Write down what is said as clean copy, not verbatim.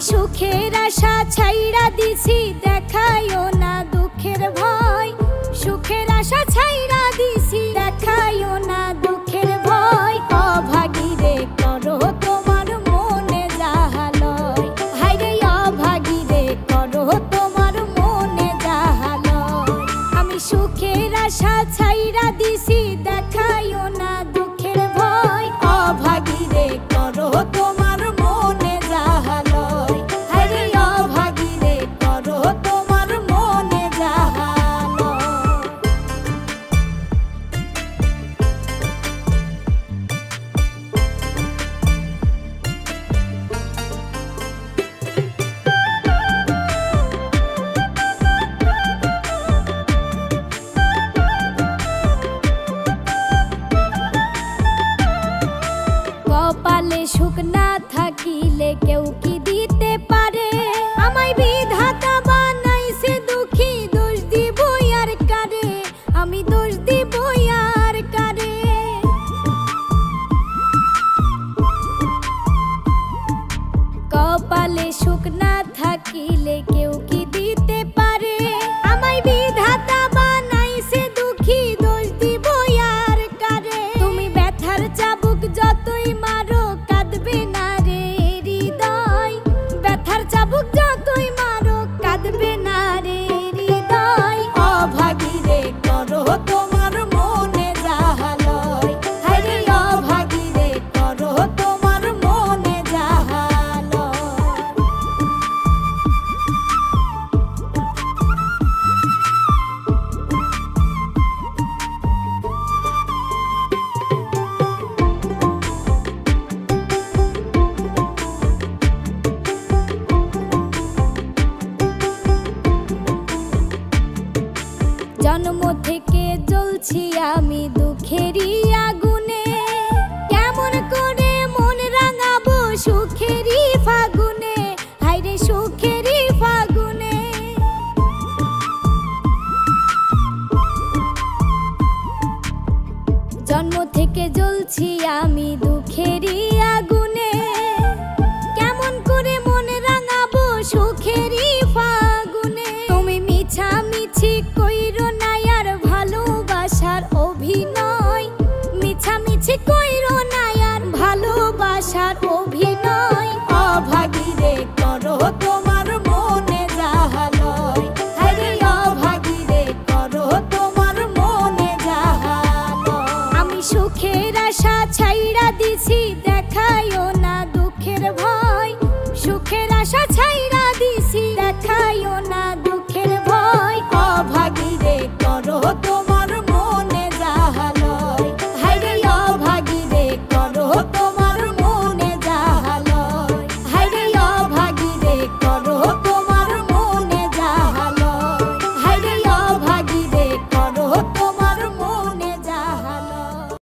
সুখের আশা ছাইরা দিছি, দেখাইও না দুঃখের ভয়। সুখের আশা ছাইরা দিছি, দেখাইও না দুঃখের ভয়। অভাগী রে করো তোমার মনে যাহা লয়, হায়রে অভাগী রে করো তোমার মনে যাহা লয়। আমি সুখের আশা ছাইরা দিছি, দেখাইও না দুঃখের ভয়। অভাগী রে করো তোমার মনে যাহা লয়, হায়রে অভাগী রে করো তোমার মনে যাহা লয়। কপালে সুখ না থাকিলে কেউ কি দিতে পারে? আমায় বিধাতা বানাইছে দুঃখী, দোষ দিব আর কারে? আমি দোষ দিব আর কারে? কপালে সুখ না থাকিলে কেউ কি দিতে পারে? আমায় বিধাতা বানাইছে দুঃখী, দোষ দিব আর কারে? তুমি ব্যথার চাবুক যতই মারো, কাঁদবে না রে হৃদয়। ব্যথার চাবুক যতই মারো, কাঁদবে না রে হৃদয়। অভাগী রে করো তোমার মনে যাহা লয়, হায়রে অভাগী রে করো তোমার মনে যাহা লয়। জন্ম থেকে জ্বলছি আমি দুঃখেরই আগুনে, কেমন করে মন রাঙাবো সুখেরই ফাগুনে, হায়রে সুখেরই ফাগুনে। জন্ম থেকে জ্বলছি আমি দুঃখেরই আগুনে, কেমন করে মন রাঙাবো সুখেরই ফাগুনে। তুমি মিছামিছি কইরো না আর ভালোবাসার অভিনয়, মিছামিছি কইরো না আর ভালোবাসার অভিনয়। অভাগী রে করো তোমার মনে যাহা লয়, হায়রে অভাগী রে করো তোমার মনে যাহা লয়। আমি সুখের আশা ছাইরা দিছি, দেখাইও না দুঃখের ভয়। সুখের আশা